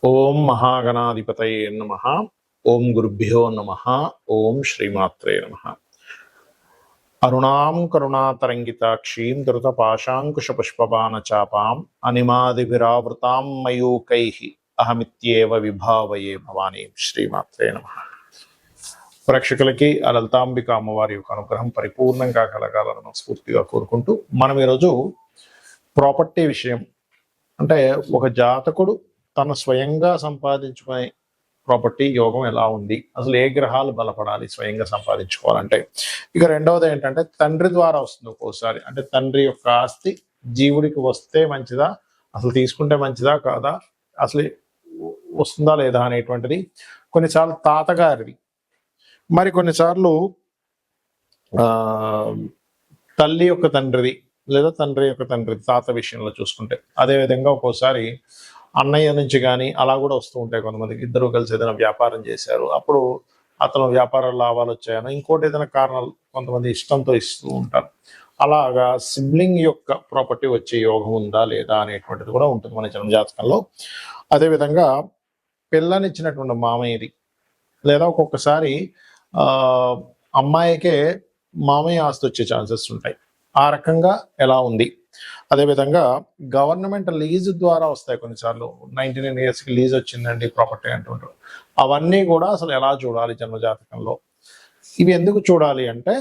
ఓం మహాగణాధిపతయే నమః. ఓం గురుభ్యో నమః. ఓం శ్రీమాత్రే నమః. అరుణాం కరుణాతరంగితాక్షీం ధృతపాశాంకుశపుష్పబాణచాపాం అనిమాదిభిరావృతాం మయూకైః అహమిత్యేవ విభావయే భవానీ. శ్రీమాత్రే నమః. ప్రేక్షకులకి ఆ లలితాంబిక అమ్మవారి యొక్క అనుగ్రహం పరిపూర్ణంగా కలగాలని స్ఫూర్తిగా కోరుకుంటూ మనం ఈరోజు ప్రాపర్టీ విషయం, అంటే ఒక జాతకుడు తను స్వయంగా సంపాదించుకునే ప్రాపర్టీ యోగం ఎలా ఉంది, అసలు ఏ గ్రహాలు బలపడాలి స్వయంగా సంపాదించుకోవాలంటే. ఇక రెండవది ఏంటంటే తండ్రి ద్వారా వస్తుంది ఒక్కోసారి, అంటే తండ్రి యొక్క ఆస్తి జీవుడికి వస్తే మంచిదా, అసలు తీసుకుంటే మంచిదా కాదా, అసలు వస్తుందా లేదా అనేటువంటిది. కొన్నిసార్లు తాతగారిది, మరి కొన్నిసార్లు తల్లి యొక్క తండ్రిది, లేదా తండ్రి యొక్క తండ్రిది తాత విషయంలో చూసుకుంటే. అదేవిధంగా ఒక్కోసారి అన్నయ్య నుంచి కానీ అలా కూడా వస్తూ ఉంటాయి. కొంతమందికి ఇద్దరు కలిసి ఏదైనా వ్యాపారం చేశారు, అప్పుడు అతను వ్యాపార లాభాలు వచ్చాయని, ఇంకోటి ఏదైనా కారణాలు కొంతమంది ఇష్టంతో ఇస్తూ ఉంటారు. అలాగా సిబ్లింగ్ యొక్క ప్రాపర్టీ వచ్చే యోగం ఉందా లేదా అనేటువంటిది కూడా ఉంటుంది మన జన్మజాతకంలో. అదేవిధంగా పిల్లనిచ్చినటువంటి మామయ్యది, లేదా ఒక్కొక్కసారి అమ్మాయికే మామయ్య ఆస్తి వచ్చే ఛాన్సెస్ ఉంటాయి. ఆ రకంగా ఎలా ఉంది. అదేవిధంగా గవర్నమెంట్ లీజు ద్వారా వస్తాయి కొన్నిసార్లు. 99 yearsకి లీజ్ వచ్చిందండి ప్రాపర్టీ అంటుంటారు. అవన్నీ కూడా అసలు ఎలా చూడాలి జన్మజాతకంలో. ఇవి ఎందుకు చూడాలి అంటే,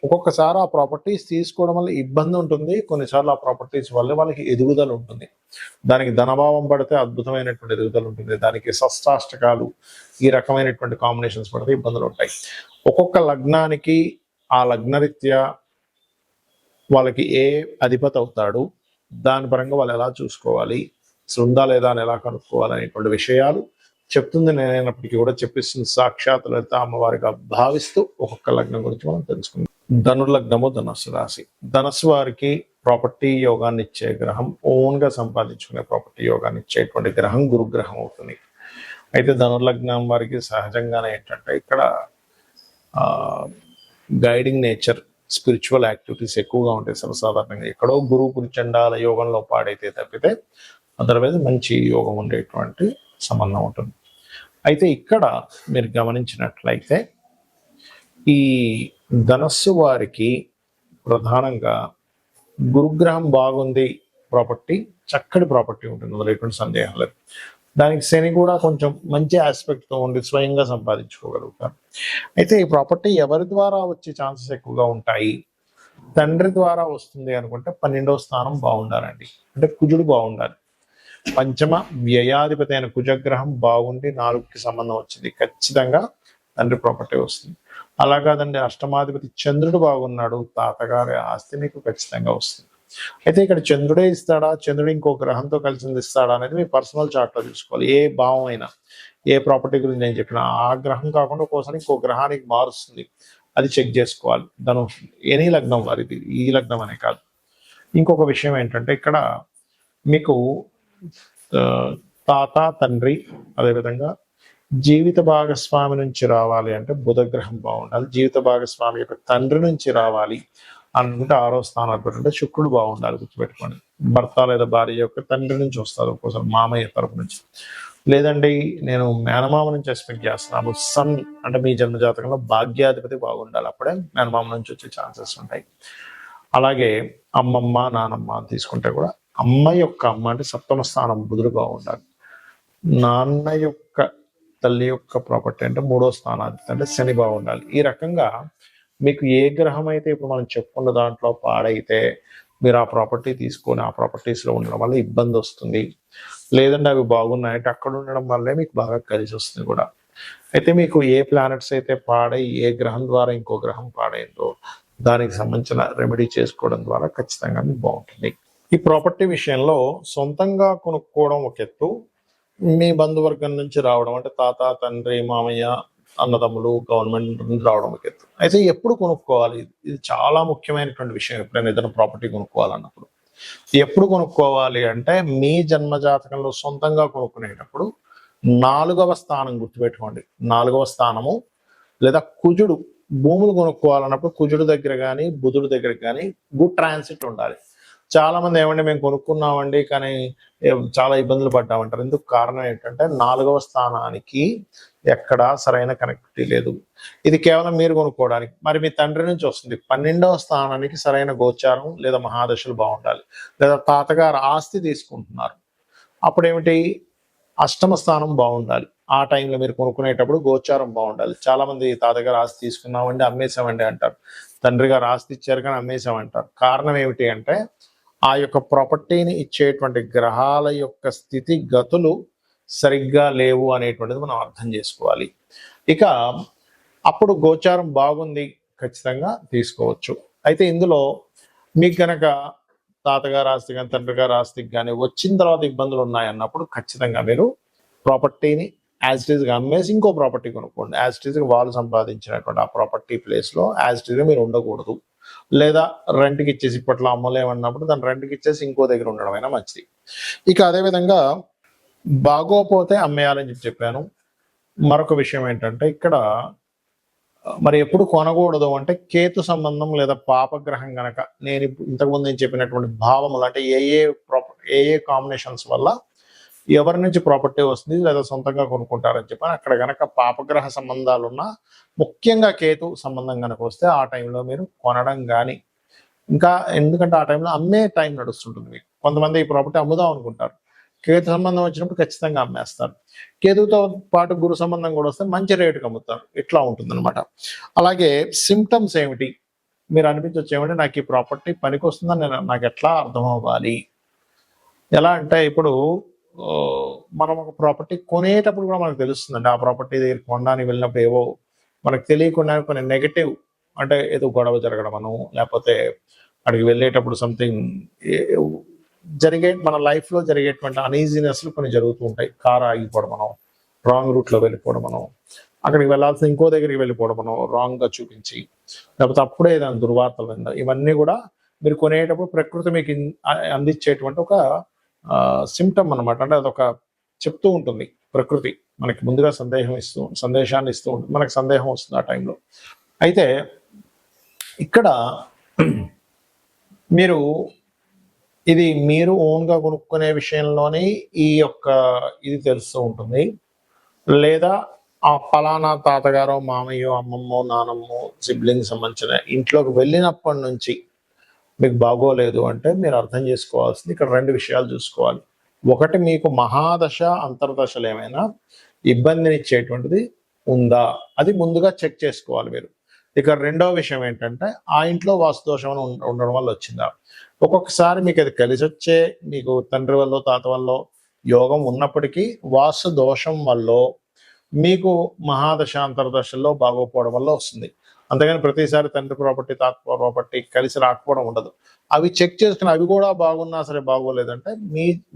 ఒక్కొక్కసారి ఆ ప్రాపర్టీస్ తీసుకోవడం వల్ల ఇబ్బంది ఉంటుంది, కొన్నిసార్లు ఆ ప్రాపర్టీస్ వల్ల వాళ్ళకి ఎదుగుదల ఉంటుంది. దానికి ధనభావం పడితే అద్భుతమైనటువంటి ఎదుగుదల ఉంటుంది, దానికి షష్టాష్టకాలు ఈ రకమైనటువంటి కాంబినేషన్స్ పడితే ఇబ్బందులు ఉంటాయి. ఒక్కొక్క లగ్నానికి ఆ లగ్నరీత్యా వాళ్ళకి ఏ అధిపతి అవుతాడు, దాని పరంగా వాళ్ళు ఎలా చూసుకోవాలి, ఉందా లేదా అని ఎలా కనుక్కోవాలి అనేటువంటి విషయాలు చెప్తుంది నేనైనప్పటికీ కూడా చెప్పిస్తుంది సాక్షాత్ లలిత అమ్మవారిగా భావిస్తూ ఒక్కొక్క లగ్నం గురించి మనం తెలుసుకుందాం. ధనుర్లగ్నము ధనస్సు రాశి. ధనస్సు వారికి ప్రాపర్టీ యోగాన్ని ఇచ్చే గ్రహం, ఓన్గా సంపాదించుకునే ప్రాపర్టీ యోగాన్ని ఇచ్చేటువంటి గ్రహం గురుగ్రహం అవుతుంది. అయితే ధనుర్లగ్నం వారికి సహజంగానే ఏంటంటే ఇక్కడ గైడింగ్ నేచర్, స్పిరిచువల్ యాక్టివిటీస్ ఎక్కువగా ఉంటాయి. సర్వసాధారణంగా ఎక్కడో గురువు పురుచండాల యోగంలో పాడైతే తప్పితే అదర్వైజ్ మంచి యోగం ఉండేటువంటి సంబంధం ఉంటుంది. అయితే ఇక్కడ మీరు గమనించినట్లయితే ఈ ధనస్సు వారికి ప్రధానంగా గురుగ్రహం బాగుంది, ప్రాపర్టీ చక్కటి ప్రాపర్టీ ఉంటుంది, అందులో ఎటువంటి సందేహం లేదు. దానికి శని కూడా కొంచెం మంచి ఆస్పెక్ట్తో ఉండి స్వయంగా సంపాదించుకోగలుగుతారు. అయితే ఈ ప్రాపర్టీ ఎవరి ద్వారా వచ్చే ఛాన్సెస్ ఎక్కువగా ఉంటాయి. తండ్రి ద్వారా వస్తుంది అనుకుంటే 12వ స్థానం బాగుండాలండి, అంటే కుజుడు బాగుండాలి. పంచమ వ్యయాధిపతి అయిన కుజగ్రహం బాగుండి 4కి సంబంధం వచ్చింది, ఖచ్చితంగా తండ్రి ప్రాపర్టీ వస్తుంది. అలా కాదండి అష్టమాధిపతి చంద్రుడు బాగున్నాడు, తాతగారి ఆస్తి మీకు ఖచ్చితంగా వస్తుంది. అయితే ఇక్కడ చంద్రుడే ఇస్తాడా, చంద్రుడు ఇంకో గ్రహంతో కలిసి ఇస్తాడా అనేది మీ పర్సనల్ చార్ట్లో చూసుకోవాలి. ఏ భావం అయినా, ఏ ప్రాపర్టీ గురించి నేను చెప్పిన ఆ గ్రహం కాకుండా ఒక్కోసారి ఇంకో గ్రహానికి మారుస్తుంది, అది చెక్ చేసుకోవాలి. దాని ఎనీ లగ్నం వారిది, ఈ లగ్నం అనే కాదు. ఇంకొక విషయం ఏంటంటే ఇక్కడ మీకు తాత తండ్రి, అదేవిధంగా జీవిత భాగస్వామి నుంచి రావాలి అంటే బుధగ్రహం బాగుండాలి. జీవిత భాగస్వామి యొక్క తండ్రి నుంచి రావాలి అనుకుంటే 6వ స్థానాధిపతి అంటే శుక్రుడు బాగుండాలి, గుర్తుపెట్టుకోండి. భర్త లేదా భార్య యొక్క తండ్రి నుంచి వస్తారు, ఒక్కోసారి మామయ్య తరపు నుంచి. లేదండి నేను మేనమామ నుంచి ఎక్స్పెక్ట్ చేస్తున్నాను, సన్ అంటే మీ జన్మజాతకంలో భాగ్యాధిపతి బాగుండాలి, అప్పుడే మేనమామ నుంచి వచ్చే ఛాన్సెస్ ఉంటాయి. అలాగే అమ్మమ్మ నానమ్మ తీసుకుంటే కూడా అమ్మ యొక్క అమ్మ అంటే 7వ స్థానం బుధుడు బాగుండాలి. నాన్న యొక్క తల్లి యొక్క ప్రాపర్టీ అంటే 3వ స్థానాధిపతి అంటే శని బాగుండాలి. ఈ రకంగా మీకు ఏ గ్రహం అయితే ఇప్పుడు మనం చెప్పుకున్న దాంట్లో పాడైతే మీరు ఆ ప్రాపర్టీ తీసుకొని ఆ ప్రాపర్టీస్లో ఉండడం వల్ల ఇబ్బంది వస్తుంది. లేదంటే అవి బాగున్నాయంటే అక్కడ ఉండడం వల్లే మీకు బాగా కలిసి వస్తుంది కూడా. అయితే మీకు ఏ ప్లానెట్స్ అయితే పాడై ఏ గ్రహం ద్వారా ఇంకో గ్రహం పాడైందో దానికి సంబంధించిన రెమెడీ చేసుకోవడం ద్వారా ఖచ్చితంగా మీకు బాగుంటుంది. ఈ ప్రాపర్టీ విషయంలో సొంతంగా కొనుక్కోవడం ఒక ఎత్తు, మీ బంధువర్గం నుంచి రావడం అంటే తాత తండ్రి మామయ్య అన్నదమ్ములు గవర్నమెంట్ నుంచి రావడం ఒక ఎత్తు. అయితే ఎప్పుడు కొనుక్కోవాలి, ఇది చాలా ముఖ్యమైనటువంటి విషయం. ఎప్పుడైనా ఏదైనా ప్రాపర్టీ కొనుక్కోవాలన్నప్పుడు ఎప్పుడు కొనుక్కోవాలి అంటే మీ జన్మజాతకంలో సొంతంగా కొనుక్కునేటప్పుడు 4వ స్థానం గుర్తుపెట్టుకోండి. 4వ స్థానము లేదా కుజుడు, భూములు కొనుక్కోవాలన్నప్పుడు కుజుడు దగ్గర కానీ బుధుడు దగ్గర కానీ గుడ్ ట్రాన్సిట్ ఉండాలి. చాలా మంది ఏమండి మేము కొనుక్కున్నామండి కానీ చాలా ఇబ్బందులు పడ్డామంటారు. ఎందుకు కారణం ఏంటంటే 4వ స్థానానికి ఎక్కడా సరైన కనెక్టివిటీ లేదు. ఇది కేవలం మీరు కొనుక్కోవడానికి. మరి మీ తండ్రి నుంచి వస్తుంది. 12వ స్థానానికి సరైన గోచారం లేదా మహాదశలు బాగుండాలి. లేదా తాతగారు ఆస్తి తీసుకుంటున్నారు. అప్పుడేమిటి, అష్టమ స్థానం బాగుండాలి. ఆ టైంలో మీరు కొనుక్కునేటప్పుడు గోచారం బాగుండాలి. చాలా మంది తాతగారు ఆస్తి తీసుకున్నామండి అమ్మేశామండి అంటారు. తండ్రి గారు ఆస్తి ఇచ్చారు కానీ అమ్మేశామంటారు. కారణం ఏమిటి అంటే ఆ యొక్క ప్రాపర్టీని ఇచ్చేటువంటి గ్రహాల యొక్క స్థితి గతులు సరిగ్గా లేవు అనేటువంటిది మనం అర్థం చేసుకోవాలి. ఇక అప్పుడు గోచారం బాగుంది, ఖచ్చితంగా తీసుకోవచ్చు. అయితే ఇందులో మీకు కనుక తాతగారు ఆస్తి కానీ తండ్రి గారు ఆస్తికి కానీ వచ్చిన తర్వాత ఇబ్బందులు ఉన్నాయన్నప్పుడు ఖచ్చితంగా మీరు ప్రాపర్టీని యాజ్ ఇట్ ఈస్గా అమ్మేసి ఇంకో ప్రాపర్టీ కొనుక్కోండి. యాజ్ ఇట్ ఈస్గా వాళ్ళు సంపాదించినటువంటి ఆ ప్రాపర్టీ ప్లేస్లో యాజ్ ఇట్ ఈస్గా మీరు ఉండకూడదు. లేదా రెంట్కి ఇచ్చేసి ఇప్పట్లో అమ్మలేమన్నప్పుడు దాన్ని రెంట్కి ఇచ్చేసి ఇంకో దగ్గర ఉండడమైనా మంచిది. ఇక అదేవిధంగా బాగోపోతే అమ్మేయాలని చెప్పాను. మరొక విషయం ఏంటంటే ఇక్కడ మరి ఎప్పుడు కొనకూడదు అంటే కేతు సంబంధం లేదా పాపగ్రహం గనక నేను ఇంతకుముందు నేను చెప్పినటువంటి భావములు అంటే ఏ కాంబినేషన్స్ వల్ల ఎవరి నుంచి ప్రాపర్టీ వస్తుంది లేదా సొంతంగా కొనుక్కుంటారని చెప్పని అక్కడ గనక పాపగ్రహ సంబంధాలు ఉన్నా, ముఖ్యంగా కేతు సంబంధం కనుక వస్తే ఆ టైంలో మీరు కొనడం కానీ ఇంకా ఎందుకంటే ఆ టైంలో అమ్మే టైం నడుస్తుంటుంది. మీకు కొంతమంది ఈ ప్రాపర్టీ అమ్ముదాం అనుకుంటారు, కేతు సంబంధం వచ్చినప్పుడు ఖచ్చితంగా అమ్మేస్తారు. కేతుతో పాటు గురు సంబంధం కూడా వస్తే మంచి రేటుకి అమ్ముతారు. ఇట్లా ఉంటుంది అనమాట. అలాగే సిమ్టమ్స్ ఏమిటి మీరు అనిపించవచ్చు, ఏమంటే నాకు ఈ ప్రాపర్టీ పనికి వస్తుందని నాకు ఎట్లా అర్థం అవ్వాలి? ఎలా అంటే ఇప్పుడు మనం ఒక ప్రాపర్టీ కొనేటప్పుడు కూడా మనకు తెలుస్తుందండి. ఆ ప్రాపర్టీ దగ్గర కొనడానికి వెళ్ళినప్పుడు ఏవో మనకు తెలియకుండా కొన్ని నెగటివ్ అంటే ఏదో గొడవ జరగడమను, లేకపోతే అక్కడికి వెళ్ళేటప్పుడు సంథింగ్ మన లైఫ్లో జరిగేటువంటి అనీజీనెస్లు కొన్ని జరుగుతూ ఉంటాయి. కారు ఆగిపోవడమనో, రాంగ్ రూట్లో వెళ్ళిపోవడమనో, అక్కడికి వెళ్ళాల్సిన ఇంకో దగ్గరికి వెళ్ళిపోవడమనో రాంగ్గా చూపించి, లేకపోతే అప్పుడే ఏదైనా దుర్వార్తలు విందా, ఇవన్నీ కూడా మీరు కొనేటప్పుడు ప్రకృతి మీకు అందించేటువంటి ఒక సిమ్టమ్ అనమాట. అంటే అదొక చెప్తూ ఉంటుంది ప్రకృతి మనకి ముందుగా సందేశాన్ని ఇస్తూ ఉంటుంది. మనకు సందేహం వస్తుంది ఆ టైంలో. అయితే ఇక్కడ మీరు ఇది మీరు ఓన్గా కొనుక్కునే విషయంలోనే ఈ యొక్క ఇది తెలుస్తూ ఉంటుంది. లేదా ఆ ఫలానా తాతగారో మామయ్యో అమ్మమ్మో నానమ్మో సిబ్లింగ్ సంబంధించిన ఇంట్లోకి వెళ్ళినప్పటి నుంచి మీకు బాగోలేదు అంటే మీరు అర్థం చేసుకోవాల్సింది ఇక్కడ 2 విషయాలు చూసుకోవాలి. ఒకటి, మీకు మహాదశ అంతర్దశలు ఏమైనా ఇబ్బందినిచ్చేటువంటిది ఉందా, అది ముందుగా చెక్ చేసుకోవాలి మీరు. ఇక రెండవ విషయం ఏంటంటే ఆ ఇంట్లో వాస్తు దోషం ఉండడం వల్ల వచ్చిందా. ఒక్కొక్కసారి మీకు అది కలిసి వచ్చే మీకు తండ్రి వల్ల తాత వల్ల యోగం ఉన్నప్పటికీ వాస్తు దోషం వల్ల మీకు మహాదశ అంతర్దశల్లో బాగోపోవడం వల్ల వస్తుంది. అంతేగాని ప్రతిసారి తండ్రి ప్రాపర్టీ తాత ప్రాపర్టీ కలిసి రాకపోవడం ఉండదు. అవి చెక్ చేసుకుని అవి కూడా బాగున్నా సరే బాగోలేదంటే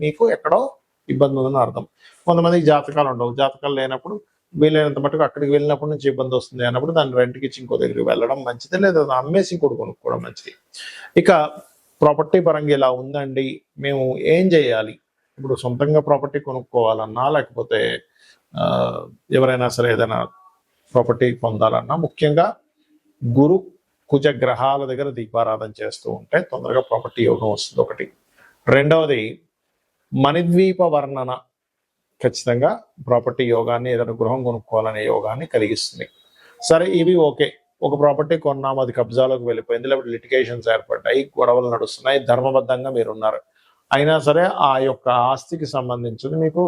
మీకు ఎక్కడో ఇబ్బంది ఉందని అర్థం. కొంతమందికి జాతకాలు ఉండవు. జాతకాలు లేనప్పుడు వీలైనంత మటుకు అక్కడికి వెళ్ళినప్పటి నుంచి ఇబ్బంది వస్తుంది అన్నప్పుడు దాన్ని రెంట్కి ఇచ్చి ఇంకో దగ్గరికి వెళ్ళడం మంచిది, లేదా అమ్మేసి ఇంకోటి కొనుక్కోవడం మంచిది. ఇక ప్రాపర్టీ పరంగా ఇలా ఉందండి, మేము ఏం చేయాలి? ఇప్పుడు సొంతంగా ప్రాపర్టీ కొనుక్కోవాలన్నా లేకపోతే ఎవరైనా సరే ఏదైనా ప్రాపర్టీ పొందాలన్నా ముఖ్యంగా గురు కుజ గ్రహాల దగ్గర దీపారాధన చేస్తూ ఉంటే తొందరగా ప్రాపర్టీ యోగం వస్తుంది ఒకటి. రెండవది, మణిద్వీప వర్ణన ఖచ్చితంగా ప్రాపర్టీ యోగాన్ని, ఏదైనా గృహం కొనుక్కోవాలనే యోగాన్ని కలిగిస్తుంది. సరే, ఇవి ఓకే. ఒక ప్రాపర్టీ కొన్నాము, అది కబ్జాలోకి వెళ్ళిపోయింది, లేకపోతే లిటిగేషన్స్ ఏర్పడ్డాయి, గొడవలు నడుస్తున్నాయి, ధర్మబద్ధంగా మీరున్నారు, అయినా సరే ఆ యొక్క ఆస్తికి సంబంధించింది మీకు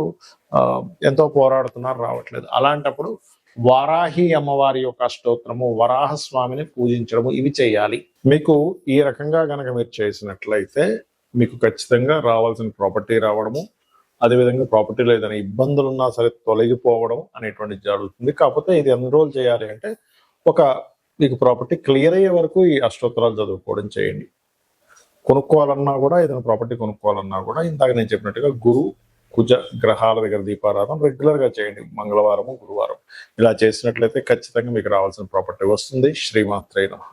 ఎంతో పోరాడుతున్నారు, రావట్లేదు. అలాంటప్పుడు వారాహి అమ్మవారి యొక్క అష్టోత్తరము, వరాహ స్వామిని పూజించడము, ఇవి చేయాలి. మీకు ఈ రకంగా గనక మీరు చేసినట్లయితే మీకు ఖచ్చితంగా రావాల్సిన ప్రాపర్టీ రావడము, అదేవిధంగా ప్రాపర్టీలో ఏదైనా ఇబ్బందులు ఉన్నా సరే తొలగిపోవడం అనేటువంటిది జరుగుతుంది. కాకపోతే ఇది ఎన్ని రోజులు చేయాలి అంటే మీకు ప్రాపర్టీ క్లియర్ అయ్యే వరకు ఈ అష్టోత్తరాలు చదువుకోవడం చేయండి. కొనుక్కోవాలన్నా కూడా, ఏదైనా ప్రాపర్టీ కొనుక్కోవాలన్నా కూడా ఇందాక నేను చెప్పినట్టుగా గురు కుజ గ్రహాల దగ్గర దీపారాధన రెగ్యులర్గా చేయండి. మంగళవారము, గురువారం ఇలా చేసినట్లయితే ఖచ్చితంగా మీకు రావాల్సిన ప్రాపర్టీ వస్తుంది. శ్రీమాత్రే నమః.